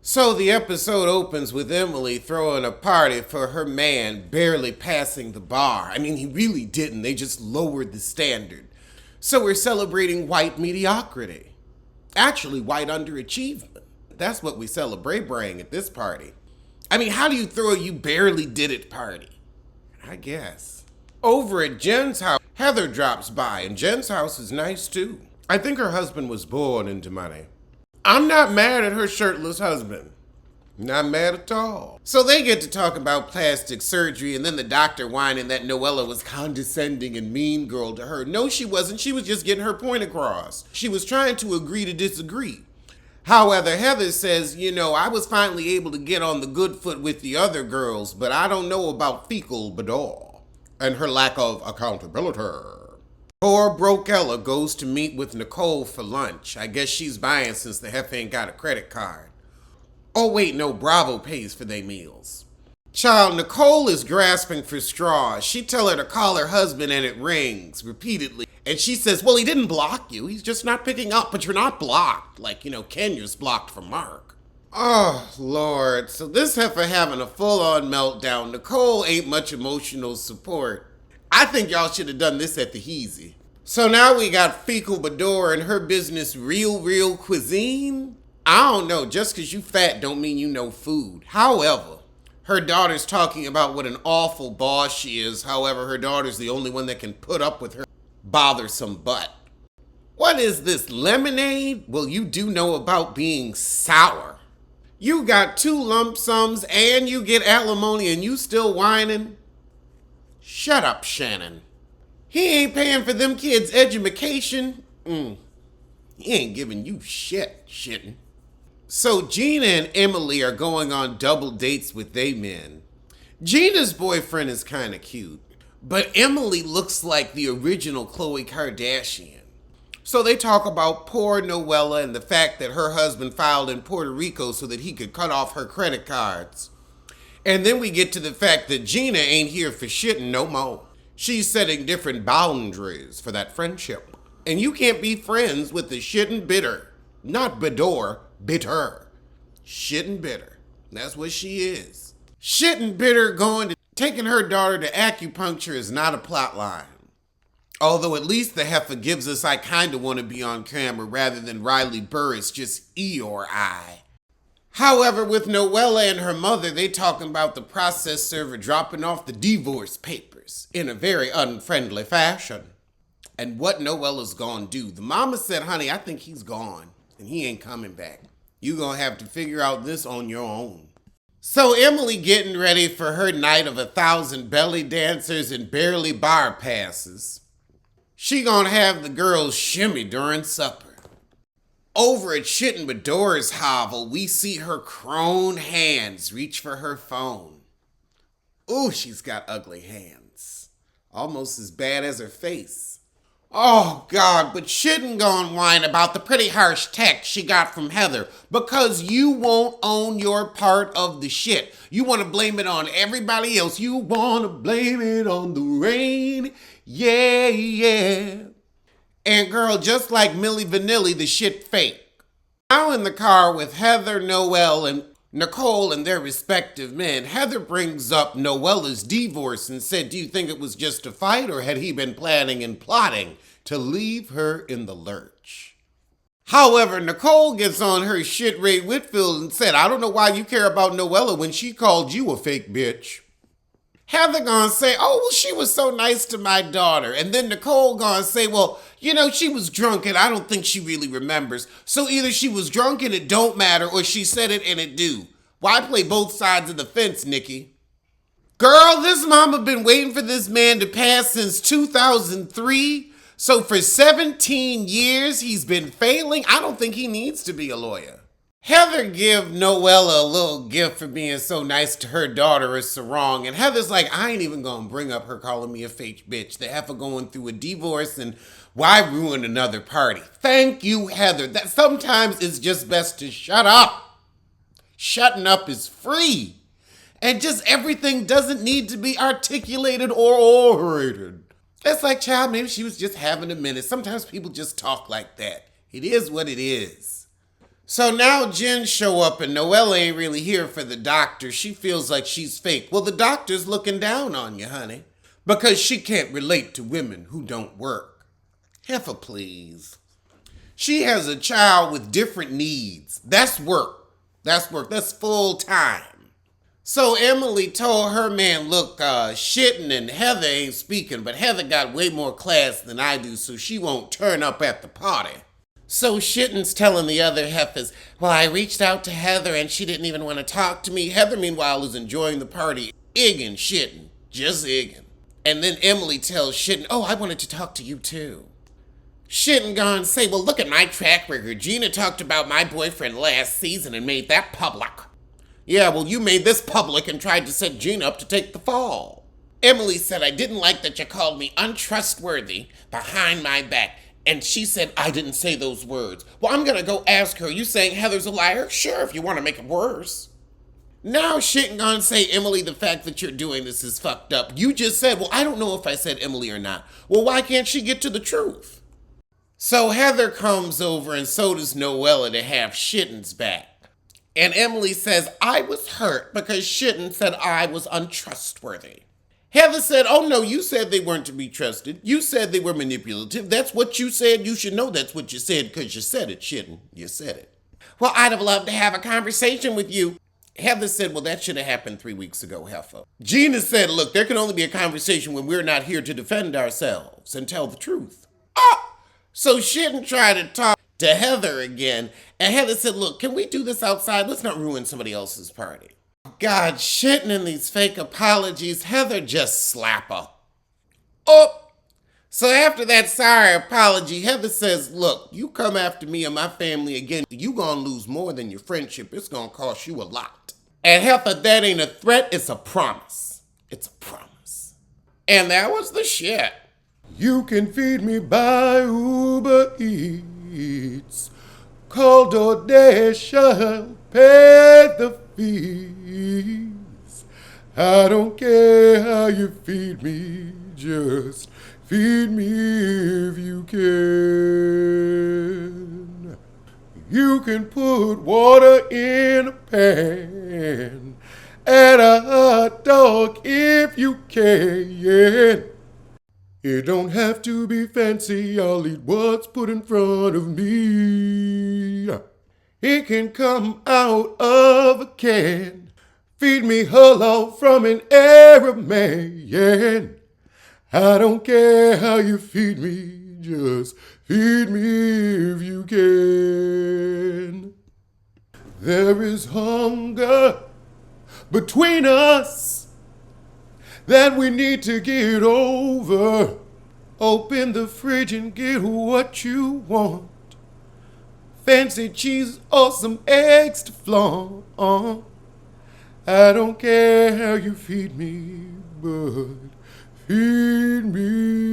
So the episode opens with Emily throwing a party for her man barely passing the bar. I mean, he really didn't. They just lowered the standard. So we're celebrating white mediocrity. Actually, white underachievement. That's what we celebrate at this party. I mean, how do you throw a you barely did it party? I guess. Over at Jen's house, Heather drops by, and Jen's house is nice too. I think her husband was born into money. I'm not mad at her shirtless husband. Not mad at all. So they get to talk about plastic surgery, and then the doctor whining that Noella was condescending and mean girl to her. No, she wasn't. She was just getting her point across. She was trying to agree to disagree. However, Heather says, I was finally able to get on the good foot with the other girls, but I don't know about fecal bador and her lack of accountability. Poor broke Ella goes to meet with Nicole for lunch. I guess she's buying since the heifer ain't got a credit card. Oh wait, no, Bravo pays for their meals. Child, Nicole is grasping for straws. She tell her to call her husband and it rings repeatedly. And she says, well, he didn't block you. He's just not picking up, but you're not blocked. Like, Kenya's blocked from Mark. Oh, Lord. So this heifer having a full-on meltdown. Nicole ain't much emotional support. I think y'all should have done this at the Heezy. So now we got fecal bador and her business real cuisine. I don't know, just because you fat don't mean you know food. However, her daughter's talking about what an awful boss she is. However, her daughter's the only one that can put up with her bothersome butt. What is this, lemonade? Well, you do know about being sour. You got 2 lump sums and you get alimony and you still whining? Shut up, Shannon. He ain't paying for them kids' education. He ain't giving you shitting. So Gina and Emily are going on double dates with they men. Gina's boyfriend is kind of cute, but Emily looks like the original Khloe Kardashian. So they talk about poor Noella and the fact that her husband filed in Puerto Rico so that he could cut off her credit cards. And then we get to the fact that Gina ain't here for shitting no more. She's setting different boundaries for that friendship. And you can't be friends with the shitting bitter. Not bador, bitter. Shitting bitter. That's what she is. Shitting bitter taking her daughter to acupuncture is not a plot line. Although at least the heifer gives us I kinda want to be on camera rather than Riley Burris just or I. However, with Noella and her mother, they talking about the process server dropping off the divorce papers in a very unfriendly fashion. And what Noella's gonna do. The mama said, honey, I think he's gone and he ain't coming back. You gonna have to figure out this on your own. So Emily getting ready for her night of 1,000 belly dancers and barely bar passes. She gonna have the girls shimmy during supper. Over at Shittin' Bador's hovel, we see her crone hands reach for her phone. Ooh, she's got ugly hands. Almost as bad as her face. Oh, God, but Shittin' gon' whine about the pretty harsh text she got from Heather because you won't own your part of the shit. You want to blame it on everybody else. You want to blame it on the rain. Yeah. And girl, just like Milli Vanilli, the shit fake. Now in the car with Heather, Noelle, and Nicole and their respective men, Heather brings up Noella's divorce and said, do you think it was just a fight or had he been planning and plotting to leave her in the lurch? However, Nicole gets on her shit Ray Whitfield and said, I don't know why you care about Noella when she called you a fake bitch. Heather gonna say, oh, well, she was so nice to my daughter. And then Nicole gonna say, well, she was drunk and I don't think she really remembers. So either she was drunk and it don't matter or she said it and it do. Why play both sides of the fence, Nikki? Girl, this mama been waiting for this man to pass since 2003. So for 17 years, he's been failing. I don't think he needs to be a lawyer. Heather give Noella a little gift for being so nice to her daughter is Sarong. And Heather's like, I ain't even gonna bring up her calling me a fake bitch. The heifer going through a divorce and why ruin another party? Thank you, Heather. That sometimes it's just best to shut up. Shutting up is free. And just everything doesn't need to be articulated or orated. It's like, child, maybe she was just having a minute. Sometimes people just talk like that. It is what it is. So now Jen show up and Noelle ain't really here for the doctor. She feels like she's fake. Well, the doctor's looking down on you, honey, because she can't relate to women who don't work. Heifer, please. She has a child with different needs. That's work. That's work. That's full time. So Emily told her man, look, shitting and Heather ain't speaking, but Heather got way more class than I do, so she won't turn up at the party. So Shitten's telling the other heifers, well, I reached out to Heather and she didn't even want to talk to me. Heather, meanwhile, is enjoying the party, igging Shitten, just igging. And then Emily tells Shitten, oh, I wanted to talk to you too. Shitten gone say, well, look at my track record. Gina talked about my boyfriend last season and made that public. Yeah, well, you made this public and tried to set Gina up to take the fall. Emily said, I didn't like that you called me untrustworthy behind my back. And she said, I didn't say those words. Well, I'm going to go ask her. You saying Heather's a liar? Sure, if you want to make it worse. Now Shitten gonna say, Emily, the fact that you're doing this is fucked up. You just said, well, I don't know if I said Emily or not. Well, why can't she get to the truth? So Heather comes over and so does Noella to have Shitten's back. And Emily says, I was hurt because Shitten said I was untrustworthy. Heather said, oh no, you said they weren't to be trusted. You said they were manipulative. That's what you said. You should know that's what you said because you said it, Shitten. You said it. Well, I'd have loved to have a conversation with you. Heather said, well, that should have happened 3 weeks ago, Heifer. Gina said, look, there can only be a conversation when we're not here to defend ourselves and tell the truth. Ah! So Shitten tried to talk to Heather again. And Heather said, look, can we do this outside? Let's not ruin somebody else's party. God, Shitten in these fake apologies, Heather just slap her. Oh! So after that sorry apology, Heather says, look, you come after me and my family again, you gonna lose more than your friendship. It's gonna cost you a lot. And Heather, that ain't a threat, it's a promise. It's a promise. And that was the shit. You can feed me by Uber Eats. Call DoorDash, I'll pay the fees. I don't care how you feed me, just feed me if you can. You can put water in a pan and a hot dog if you can. It don't have to be fancy, I'll eat what's put in front of me. It can come out of a can. Feed me hello from an Arab man. I don't care how you feed me, just feed me if you can. There is hunger between us that we need to get over. Open the fridge and get what you want. Fancy cheese or some eggs to flaunt. I don't care how you feed me, but feed me